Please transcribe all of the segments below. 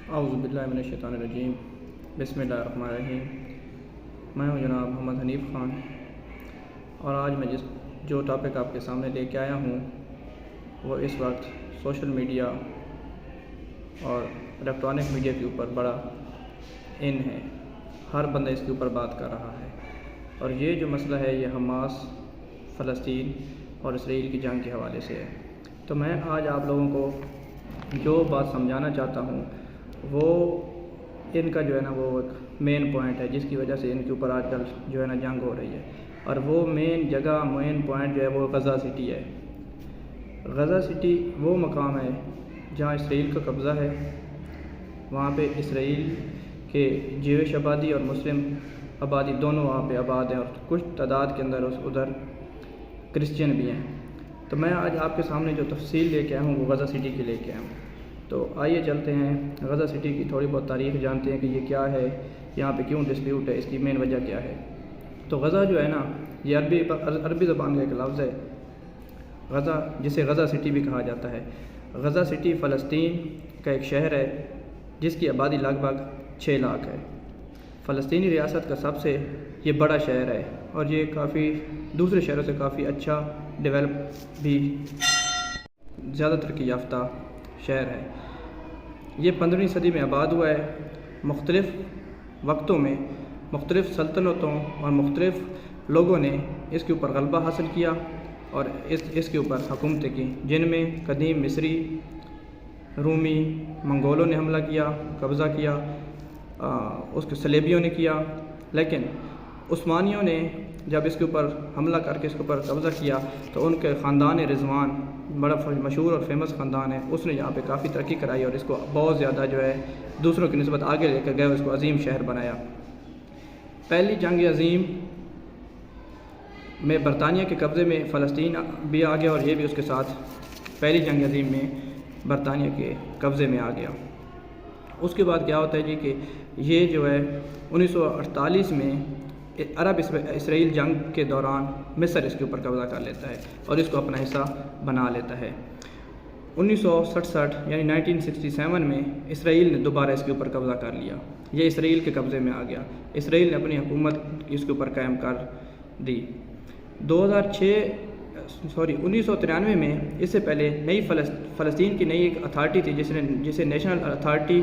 اعوذ باللہ من الشیطان الرجیم، بسم اللہ الرحمن الرحیم۔ میں ہوں جناب محمد حنیف خان، اور آج میں جو ٹاپک آپ کے سامنے لے کے آیا ہوں وہ اس وقت سوشل میڈیا اور الیکٹرانک میڈیا کے اوپر بڑا ان ہے۔ ہر بندہ اس کے اوپر بات کر رہا ہے، اور یہ جو مسئلہ ہے یہ حماس، فلسطین اور اسرائیل کی جنگ کے حوالے سے ہے۔ تو میں آج آپ لوگوں کو جو بات سمجھانا چاہتا ہوں وہ ان کا جو ہے نا وہ ایک مین پوائنٹ ہے جس کی وجہ سے ان کے اوپر آج کل جو ہے نا جنگ ہو رہی ہے، اور وہ مین پوائنٹ جو ہے وہ غزہ سٹی ہے۔ غزہ سٹی وہ مقام ہے جہاں اسرائیل کا قبضہ ہے۔ وہاں پہ اسرائیل کے جیوش آبادی اور مسلم آبادی دونوں وہاں پہ آباد ہیں، اور کچھ تعداد کے اندر ادھر کرسچین بھی ہیں۔ تو میں آج آپ کے سامنے جو تفصیل لے کے آیا ہوں وہ غزہ سٹی کی لے کے آیا ہوں۔ تو آئیے چلتے ہیں غزہ سٹی کی تھوڑی بہت تاریخ جانتے ہیں کہ یہ کیا ہے، یہاں پہ کیوں ڈسپیوٹ ہے، اس کی مین وجہ کیا ہے۔ تو غزہ جو ہے نا یہ عربی زبان کا ایک لفظ ہے، غزہ، جسے غزہ سٹی بھی کہا جاتا ہے۔ غزہ سٹی فلسطین کا ایک شہر ہے جس کی آبادی لگ بھگ 6 لاکھ ہے۔ فلسطینی ریاست کا سب سے یہ بڑا شہر ہے، اور یہ کافی دوسرے شہروں سے کافی اچھا ڈیولپ بھی زیادہ ترقی یافتہ شہر ہے۔ یہ 15ویں صدی میں آباد ہوا ہے۔ مختلف وقتوں میں مختلف سلطنتوں اور مختلف لوگوں نے اس کے اوپر غلبہ حاصل کیا اور اس کے اوپر حکومتیں کی، جن میں قدیم مصری، رومی، منگولوں نے حملہ کیا، قبضہ کیا، اس کے صلیبیوں نے کیا۔ لیکن عثمانیوں نے جب اس کے اوپر حملہ کر کے اس کے اوپر قبضہ کیا تو ان کے خاندان رضوان، بڑا مشہور اور فیمس خاندان ہے، اس نے یہاں پہ کافی ترقی کرائی اور اس کو بہت زیادہ جو ہے دوسروں کی نسبت آگے لے کر گئے، اس کو عظیم شہر بنایا۔ پہلی جنگ عظیم میں برطانیہ کے قبضے میں فلسطین بھی آ گیا، اور یہ بھی اس کے ساتھ پہلی جنگ عظیم میں برطانیہ کے قبضے میں آ گیا۔ اس کے بعد کیا ہوتا ہے جی کہ یہ جو ہے 1948 میں عرب اسرائیل جنگ کے دوران مصر اس کے اوپر قبضہ کر لیتا ہے اور اس کو اپنا حصہ بنا لیتا ہے۔ 1967 یعنی 1967 میں اسرائیل نے دوبارہ اس کے اوپر قبضہ کر لیا، یہ اسرائیل کے قبضے میں آ گیا۔ اسرائیل نے اپنی حکومت اس کے اوپر قائم کر دی۔ 1993 میں اس سے پہلے نئی فلسطین کی نئی ایک اتھارٹی تھی جسے نیشنل اتھارٹی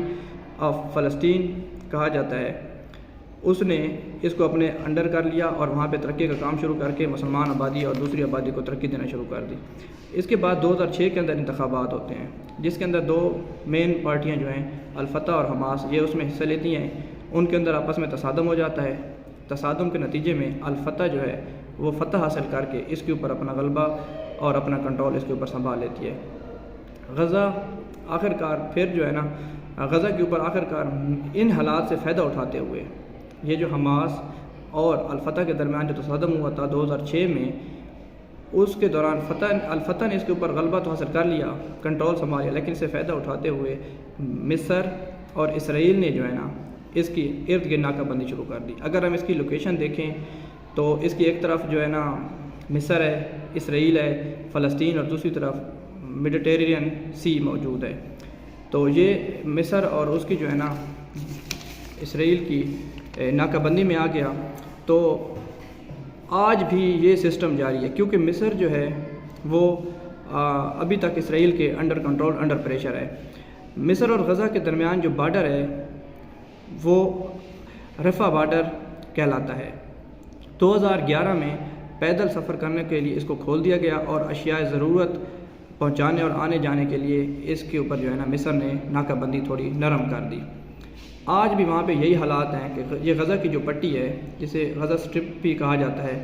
آف فلسطین کہا جاتا ہے۔ اس نے اس کو اپنے انڈر کر لیا اور وہاں پہ ترقی کا کام شروع کر کے مسلمان آبادی اور دوسری آبادی کو ترقی دینا شروع کر دی۔ اس کے بعد 2006 کے اندر انتخابات ہوتے ہیں، جس کے اندر دو مین پارٹیاں جو ہیں الفتح اور حماس، یہ اس میں حصہ لیتی ہیں۔ ان کے اندر آپس میں تصادم ہو جاتا ہے۔ تصادم کے نتیجے میں الفتح جو ہے وہ فتح حاصل کر کے اس کے اوپر اپنا غلبہ اور اپنا کنٹرول اس کے اوپر سنبھال لیتی ہے۔ غزہ آخرکار پھر جو ہے نا غزہ کے اوپر آخرکار ان حالات سے فائدہ اٹھاتے ہوئے یہ جو حماس اور الفتح کے درمیان جو تصادم ہوا تھا 2006 میں، اس کے دوران الفتح نے اس کے اوپر غلبہ تو حاصل کر لیا، کنٹرول سنبھالیا، لیکن اس سے فائدہ اٹھاتے ہوئے مصر اور اسرائیل نے جو ہے نا اس کی ارد گرد ناکہ بندی شروع کر دی۔ اگر ہم اس کی لوکیشن دیکھیں تو اس کی ایک طرف جو ہے نا مصر ہے، اسرائیل ہے، فلسطین، اور دوسری طرف میڈیٹرینین سی موجود ہے۔ تو یہ مصر اور اس کی جو ہے نا اسرائیل کی ناکہ بندی میں آ گیا۔ تو آج بھی یہ سسٹم جاری ہے، کیونکہ مصر جو ہے وہ ابھی تک اسرائیل کے انڈر کنٹرول، انڈر پریشر ہے۔ مصر اور غزہ کے درمیان جو بارڈر ہے وہ رفح بارڈر کہلاتا ہے۔ 2011 میں پیدل سفر کرنے کے لیے اس کو کھول دیا گیا، اور اشیاء ضرورت پہنچانے اور آنے جانے کے لیے اس کے اوپر جو ہے نا مصر نے ناکہ بندی تھوڑی نرم کر دی۔ آج بھی وہاں پہ یہی حالات ہیں کہ یہ غزہ کی جو پٹی ہے جسے غزہ سٹرپ بھی کہا جاتا ہے،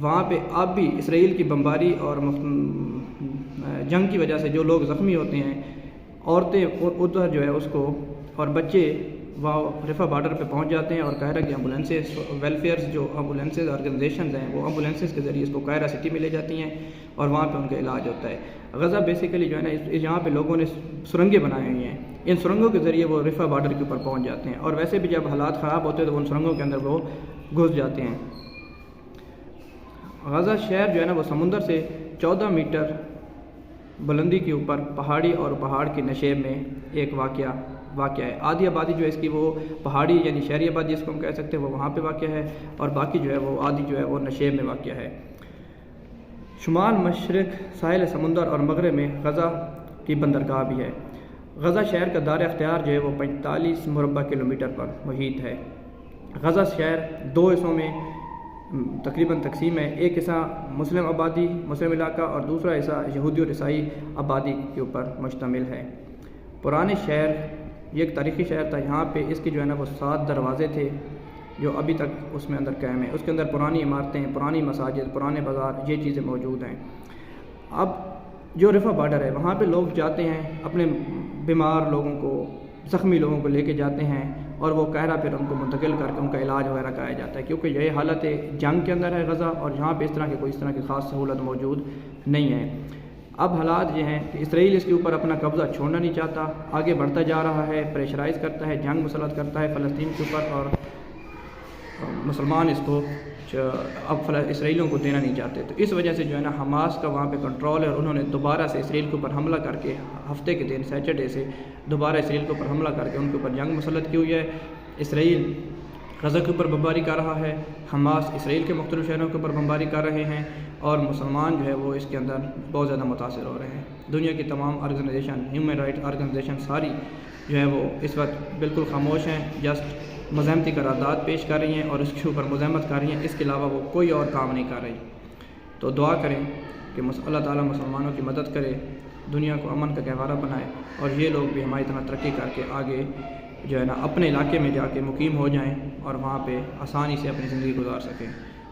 وہاں پہ اب بھی اسرائیل کی بمباری اور جنگ کی وجہ سے جو لوگ زخمی ہوتے ہیں، عورتیں ادھر جو ہے اس کو، اور بچے وہاں رفح بارڈر پہ پہنچ جاتے ہیں، اور قاہرہ کی ایمبولینسز، ویلفیئرز جو ایمبولینسز آرگنائزیشنز ہیں وہ ایمبولینسز کے ذریعے اس کو قاہرہ سٹی میں لے جاتی ہیں، اور وہاں پہ ان کا علاج ہوتا ہے۔ غزہ بیسیکلی جو ہے نا یہاں پہ لوگوں نے سرنگیں بنائی ہوئی ہیں، ان سرنگوں کے ذریعے وہ رفح بارڈر کے اوپر پہنچ جاتے ہیں، اور ویسے بھی جب حالات خراب ہوتے ہیں تو ان سرنگوں کے اندر وہ گھس جاتے ہیں۔ غزہ شہر جو ہے نا وہ سمندر سے 14 میٹر بلندی کے اوپر پہاڑی اور پہاڑ کی نشیب میں ایک واقع واقع ہے۔ آدھی آبادی جو ہے اس کی وہ پہاڑی یعنی شہری آبادی جس کو ہم کہہ سکتے ہیں وہ وہاں پہ واقع ہے، اور باقی جو ہے وہ آدھی جو ہے وہ نشیب میں واقع ہے۔ شمال مشرق ساحل سمندر اور مغرب میں غزہ کی بندرگاہ بھی ہے۔ غزہ شہر کا دار اختیار جو ہے وہ 45 مربع کلومیٹر پر محیط ہے۔ غزہ شہر 2 حصوں میں تقریباً تقسیم ہے، ایک حصہ مسلم علاقہ اور دوسرا حصہ یہودی اور عیسائی آبادی کے اوپر مشتمل ہے۔ پرانے شہر یہ ایک تاریخی شہر تھا، یہاں پہ اس کے جو ہے نا وہ 7 دروازے تھے جو ابھی تک اس میں اندر قائم ہیں۔ اس کے اندر پرانی عمارتیں، پرانی مساجد، پرانے بازار، یہ چیزیں موجود ہیں۔ اب جو رفح بارڈر ہے وہاں پہ لوگ جاتے ہیں، اپنے بیمار لوگوں کو، زخمی لوگوں کو لے کے جاتے ہیں، اور وہ قاہرہ پھر ان کو منتقل کر کے ان کا علاج وغیرہ کرایا جاتا ہے، کیونکہ یہ حالت جنگ کے اندر ہے غزہ، اور یہاں پہ اس طرح کی خاص سہولت موجود نہیں ہے۔ اب حالات یہ ہیں کہ اسرائیل اس کے اوپر اپنا قبضہ چھوڑنا نہیں چاہتا، آگے بڑھتا جا رہا ہے، پریشرائز کرتا ہے، جنگ مسلط کرتا ہے فلسطین کے اوپر، اور مسلمان اس کو اب اسرائیلیوں کو دینا نہیں چاہتے۔ تو اس وجہ سے جو ہے نا حماس کا وہاں پہ کنٹرول ہے، اور انہوں نے دوبارہ سے اسرائیل کے اوپر حملہ کر کے ہفتے کے دن سیٹرڈے سے دوبارہ اسرائیل کے اوپر حملہ کر کے ان کے اوپر جنگ مسلط کی ہوئی ہے۔ اسرائیل غزہ کے اوپر بمباری کر رہا ہے، حماس اسرائیل کے مختلف شہروں کے اوپر بمباری کر رہے ہیں، اور مسلمان جو ہے وہ اس کے اندر بہت زیادہ متاثر ہو رہے ہیں۔ دنیا کی تمام آرگنائزیشن، ہیومن رائٹ آرگنائزیشن ساری جو ہے وہ اس وقت بالکل خاموش ہیں، جسٹ مزاحمتی قرارداد پیش کر رہی ہیں اور اس کے اوپر مزاحمت کر رہی ہیں، اس کے علاوہ وہ کوئی اور کام نہیں کر رہی۔ تو دعا کریں کہ اللہ تعالیٰ مسلمانوں کی مدد کرے، دنیا کو امن کا گہوارہ بنائے، اور یہ لوگ بھی ہماری طرح ترقی کر کے آگے جو ہے نا اپنے علاقے میں جا کے مقیم ہو جائیں اور وہاں پہ آسانی سے اپنی زندگی گزار سکیں۔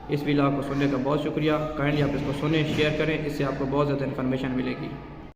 اس ویلاگ کو سننے کا بہت شکریہ، کائنڈلی آپ اس کو سنیں، شیئر کریں، اس سے آپ کو بہت زیادہ انفارمیشن ملے گی۔